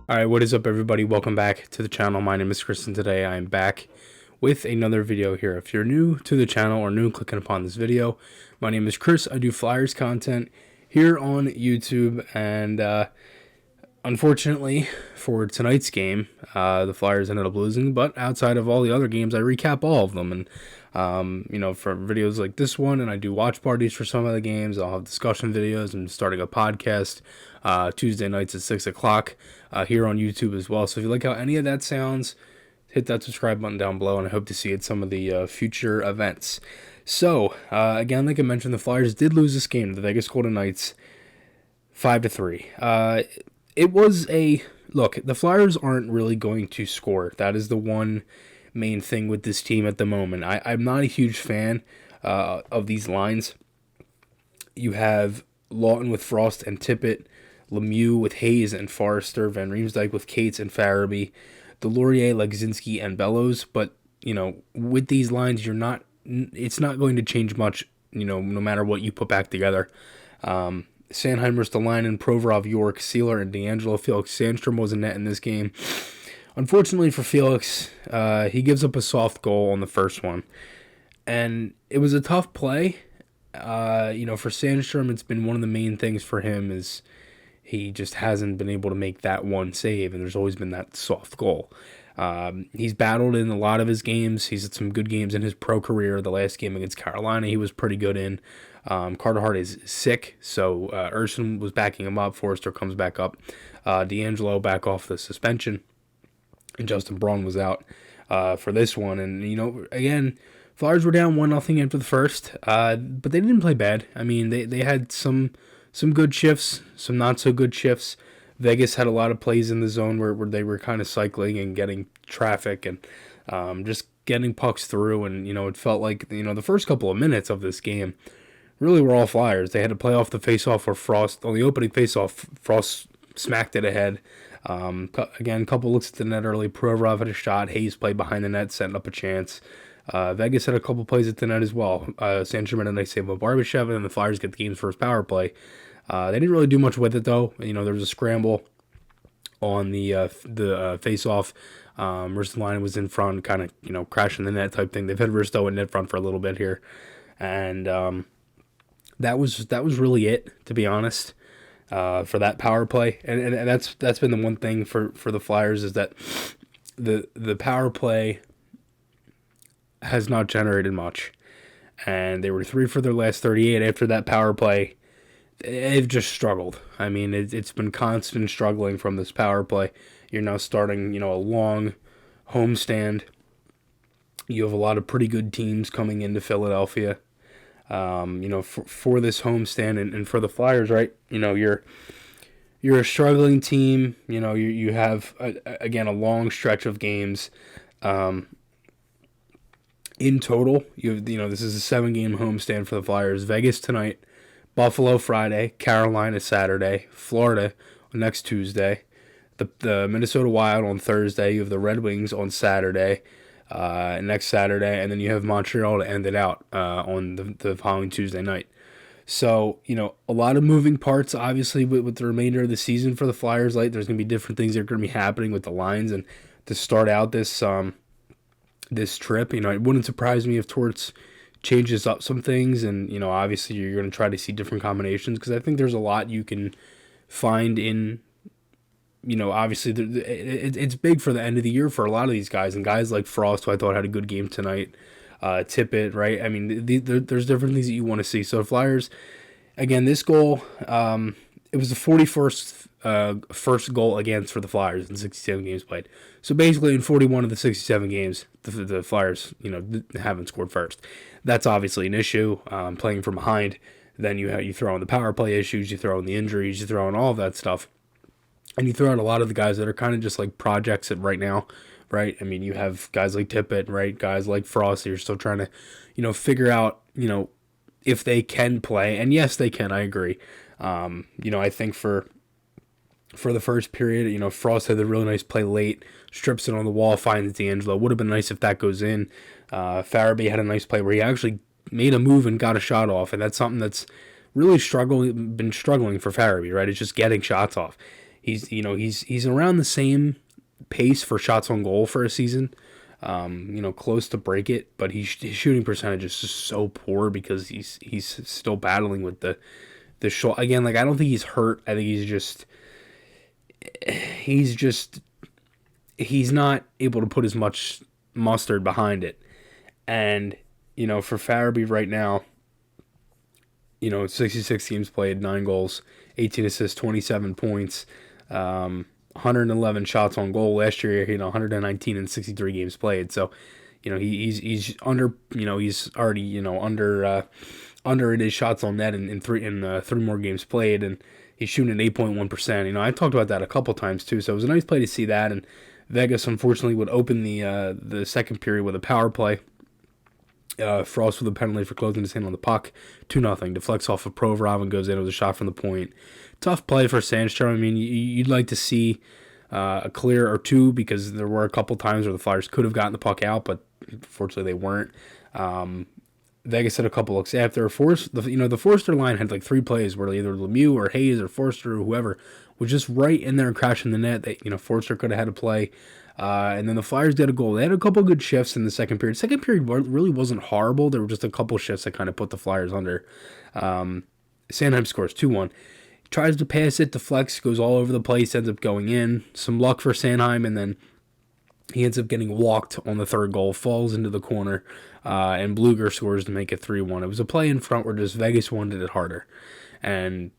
Alright, what is up everybody? Welcome back to the channel. My name is Chris and today I am back with another video here. If you're new to the channel or new clicking upon this video, my name is Chris. I do Flyers content here on YouTube, and unfortunately for tonight's game, the Flyers ended up losing, but outside of all the other games, I recap all of them. And for videos like this one, and I do watch parties for some of the games. I'll have discussion videos. I'm starting a podcast Tuesday nights at 6 o'clock here on YouTube as well. So if you like how any of that sounds, hit that subscribe button down below, and I hope to see you at some of the future events. So, again, like I mentioned, the Flyers did lose this game to the Vegas Golden Knights 5-3. It was a... Look, the Flyers aren't really going to score. That is the one main thing with this team at the moment. I'm not a huge fan of these lines. You have Lawton with Frost and Tippett, Lemieux with Hayes and Forrester, Van Riemsdyk with Cates and Farabee, Delorier, Legzinski, and Bellows. But, with these lines, it's not going to change much, no matter what you put back together. Sanheimer's the line, and Provorov, York, Sealer, and D'Angelo. Felix Sandstrom was in net in this game. Unfortunately for Felix, he gives up a soft goal on the first one. And it was a tough play. For Sandstrom, it's been one of the main things for him is he just hasn't been able to make that one save, and there's always been that soft goal. He's battled in a lot of his games. He's had some good games in his pro career. The last game against Carolina, he was pretty good in. Carter Hart is sick, so Urson was backing him up. Forrester comes back up. D'Angelo back off the suspension. And Justin Braun was out for this one. And, again, Flyers were down 1-0 after the first, but they didn't play bad. I mean, they had some good shifts, some not-so-good shifts. Vegas had a lot of plays in the zone where they were kind of cycling and getting traffic and just getting pucks through. And, it felt like, the first couple of minutes of this game really were all Flyers. They had to play off the face-off where Frost, on the opening face-off, Frost smacked it ahead. Again, a couple looks at the net early. Provorov had a shot. Hayes played behind the net, setting up a chance. Vegas had a couple plays at the net as well. Sandstrom had a nice save with Barbashev, and the Flyers get the game's first power play. They didn't really do much with it, though. There was a scramble on the face-off. Ristolainen was in front, kind of, crashing the net type thing. They've had Risto in net front for a little bit here. And that was really it, to be honest. For that power play, and that's been the one thing for the Flyers is that the power play has not generated much, and they were 3 for their last 38 after that power play. They've just struggled. I mean, it's been constant struggling from this power play. You're now starting, a long homestand. You have a lot of pretty good teams coming into Philadelphia. For this homestand and for the Flyers, right? You're a struggling team. You have a long stretch of games. In total, this is a 7-game homestand for the Flyers. Vegas tonight, Buffalo Friday, Carolina Saturday, Florida next Tuesday, the Minnesota Wild on Thursday. You have the Red Wings on Saturday. Next Saturday, and then you have Montreal to end it out on the following Tuesday night. So, a lot of moving parts, obviously, with the remainder of the season for the Flyers. Like, there's going to be different things that are going to be happening with the lines, and to start out this trip, it wouldn't surprise me if Torts changes up some things, and, obviously you're going to try to see different combinations, because I think there's a lot you can find in... obviously, it's big for the end of the year for a lot of these guys. And guys like Frost, who I thought had a good game tonight, Tippett, right? I mean, there's different things that you want to see. So Flyers, again, this goal, it was the 41st first goal against for the Flyers in 67 games played. So basically, in 41 of the 67 games, the Flyers, haven't scored first. That's obviously an issue, playing from behind. Then you throw in the power play issues, you throw in the injuries, you throw in all of that stuff. And you throw out a lot of the guys that are kind of just like projects at right now, right? I mean, you have guys like Tippett, right? Guys like Frost. You're still trying to, figure out, if they can play. And yes, they can. I agree. I think for the first period, Frost had a really nice play late, strips it on the wall, finds D'Angelo. Would have been nice if that goes in. Farabee had a nice play where he actually made a move and got a shot off, and that's something that's really been struggling for Farabee, right? It's just getting shots off. He's around the same pace for shots on goal for a season. Close to break it, but his shooting percentage is just so poor because he's still battling with the shot. Again, like, I don't think he's hurt. I think he's not able to put as much mustard behind it. And, for Farabee right now, 66 games played, 9 goals, 18 assists, 27 points, 111 shots on goal. Last year, 119 in 63 games played. So, he's under, he's already, under it is shots on net in three more games played, and he's shooting at 8.1%. I talked about that a couple times too, so it was a nice play to see that. And Vegas, unfortunately, would open the second period with a power play. Frost with a penalty for closing his hand on the puck. 2-0. Deflects off of Provorov and goes in with a shot from the point. Tough play for Sandstrom. I mean, you'd like to see a clear or two, because there were a couple times where the Flyers could have gotten the puck out, but unfortunately they weren't. Vegas had a couple looks after. The Forster line had like 3 plays where either Lemieux or Hayes or Forster or whoever was just right in there and crashing the net. That Forster could have had a play. And then the Flyers did a goal. They had a couple good shifts in the second period. Second period really wasn't horrible. There were just a couple shifts that kind of put the Flyers under. Sanheim scores 2-1. Tries to pass it, deflects, goes all over the place, ends up going in. Some luck for Sanheim, and then he ends up getting walked on the third goal, falls into the corner, and Bluger scores to make it 3-1. It was a play in front where just Vegas wanted it harder. And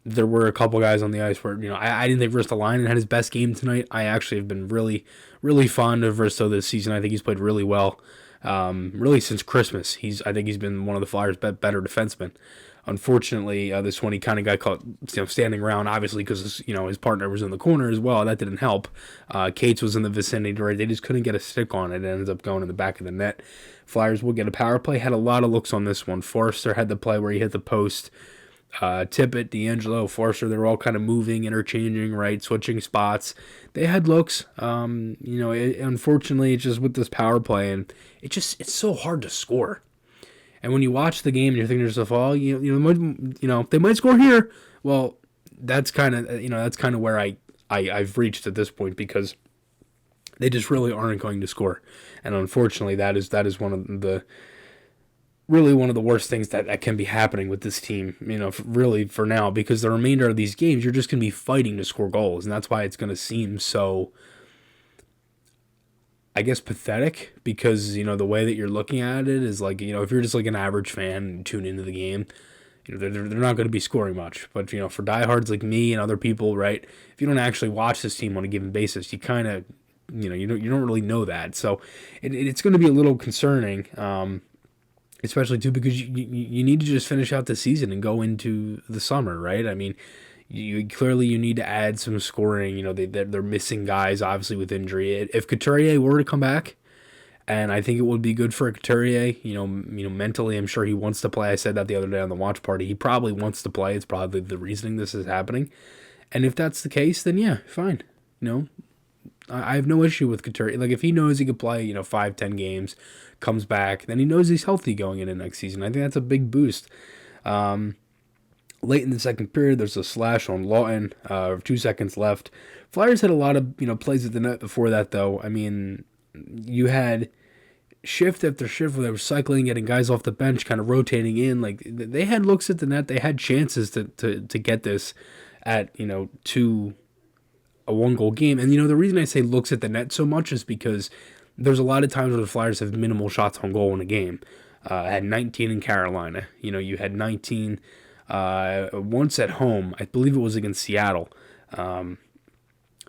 there were a couple guys on the ice where, I didn't think Ristolainen had his best game tonight. I actually have been really, really fond of Risto this season. I think he's played really well, really since Christmas. I think he's been one of the Flyers' better defensemen. Unfortunately, this one he kind of got caught, standing around, obviously because his partner was in the corner as well. That didn't help. Cates was in the vicinity, right? They just couldn't get a stick on it. It ended up going in the back of the net. Flyers will get a power play. Had a lot of looks on this one. Forster had the play where he hit the post. Tippett, D'Angelo, Forster, they're all kind of moving, interchanging, right, switching spots. They had looks. Unfortunately, it's just with this power play, and it's so hard to score. And when you watch the game and you're thinking to yourself, oh, they might score here. Well, that's kind of where I've reached at this point, because they just really aren't going to score. And unfortunately, that is one of the worst things that can be happening with this team, really for now, because the remainder of these games, you're just going to be fighting to score goals. And that's why it's going to seem so, I guess, pathetic, because, the way that you're looking at it is like, if you're just like an average fan and tune into the game, they're not going to be scoring much. But, for diehards like me and other people, right, if you don't actually watch this team on a given basis, you kind of, you don't really know that. So it's going to be a little concerning, especially too, because you need to just finish out the season and go into the summer, right? I mean, you need to add some scoring. They're missing guys, obviously, with injury. If Couturier were to come back, and I think it would be good for Couturier, mentally, I'm sure he wants to play. I said that the other day on the watch party. He probably wants to play. It's probably the reasoning this is happening. And if that's the case, then yeah, fine. I have no issue with Couturier. Like, if he knows he could play, 5-10 games, comes back, then he knows he's healthy going into next season. I think that's a big boost. Late in the second period, there's a slash on Lawton, 2 seconds left. Flyers had a lot of, plays at the net before that, though. I mean, you had shift after shift where they were cycling, getting guys off the bench, kind of rotating in. Like, they had looks at the net. They had chances to get this at, to a 1-goal game. And, the reason I say looks at the net so much is because there's a lot of times where the Flyers have minimal shots on goal in a game. Had 19 in Carolina. You had 19 once at home. I believe it was against Seattle.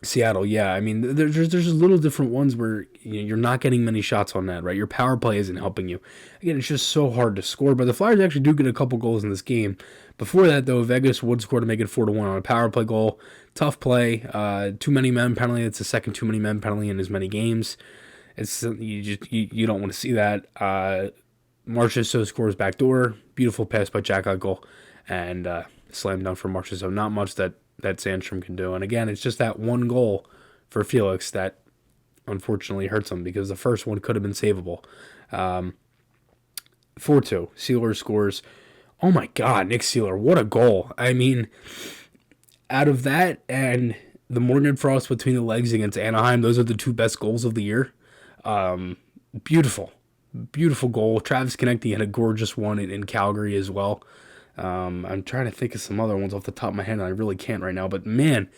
Seattle, yeah. I mean, there's just little different ones where you're not getting many shots on net, right? Your power play isn't helping you. Again, it's just so hard to score. But the Flyers actually do get a couple goals in this game. Before that, though, Vegas would score to make it 4-1 on a power play goal. Tough play. Too many men penalty. It's the second too many men penalty in as many games. It's you don't want to see that. Marchessault scores backdoor. Beautiful pass by Jack Eichel. And slam dunk for Marchessault. Not much that Sandstrom can do. And again, it's just that one goal for Felix that unfortunately hurts him, because the first one could have been savable. 4-2. Sealer scores. Oh my God, Nick Sealer, what a goal. I mean, out of that and the Morgan Frost between the legs against Anaheim, those are the two best goals of the year. Beautiful. Beautiful goal. Travis Konecny had a gorgeous one in Calgary as well. I'm trying to think of some other ones off the top of my head, and I really can't right now. But, man,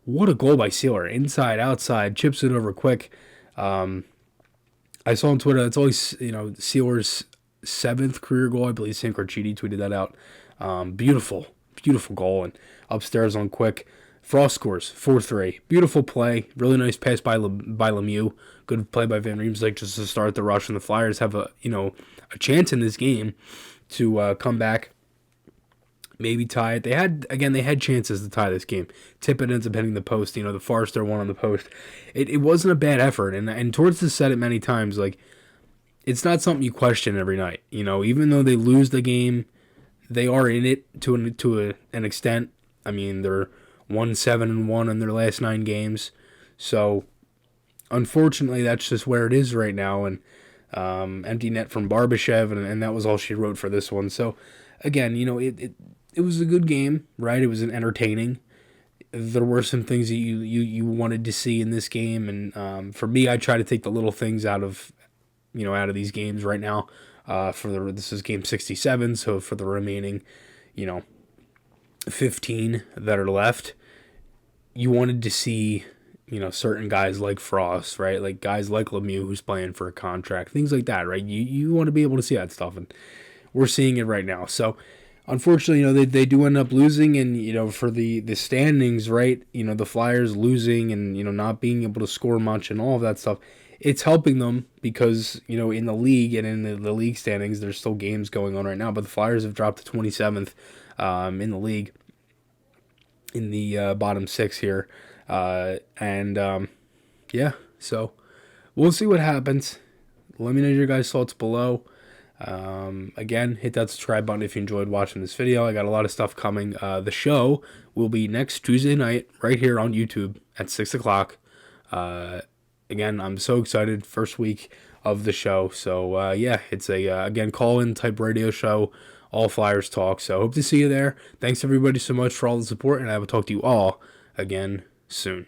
what a goal by Sealer. Inside, outside, chips it over quick. I saw on Twitter, that's always, Sealer's 7th career goal. I believe Sam Carchidi tweeted that out. Beautiful goal. And upstairs on quick. Frost scores 4-3. Beautiful play. Really nice pass by Lemieux. Good play by Van Riemsdyk just to start the rush. And the Flyers have a chance in this game to come back, maybe tie it. They had chances to tie this game. Tippett ends up hitting the post. The Forrester one on the post. It wasn't a bad effort. And Torts has said it many times. Like, it's not something you question every night. Even though they lose the game, they are in it to an extent. I mean, they're 1-7-1 in their last 9 games. So, unfortunately, that's just where it is right now. And empty net from Barbashev, and that was all she wrote for this one. So, again, it was a good game, right? It was an entertaining. There were some things that you wanted to see in this game, and for me, I try to take the little things out of these games right now. This is game 67, so for the remaining, 15 that are left, you wanted to see, certain guys like Frost, right? Like guys like Lemieux who's playing for a contract, things like that, right? You want to be able to see that stuff, and we're seeing it right now. So, unfortunately, they do end up losing, and, for the standings, right, the Flyers losing and, not being able to score much and all of that stuff, it's helping them because, in the league and in the league standings, there's still games going on right now, but the Flyers have dropped to 27th in the league, in the bottom 6 here, yeah, so we'll see what happens. Let me know your guys' thoughts below. Again, hit that subscribe button if you enjoyed watching this video. I got a lot of stuff coming. The show will be next Tuesday night right here on YouTube at 6 o'clock. Again, I'm so excited. First week of the show. So, yeah, it's a, again, call-in type radio show, all Flyers talk. So, hope to see you there. Thanks, everybody, so much for all the support, and I will talk to you all again soon.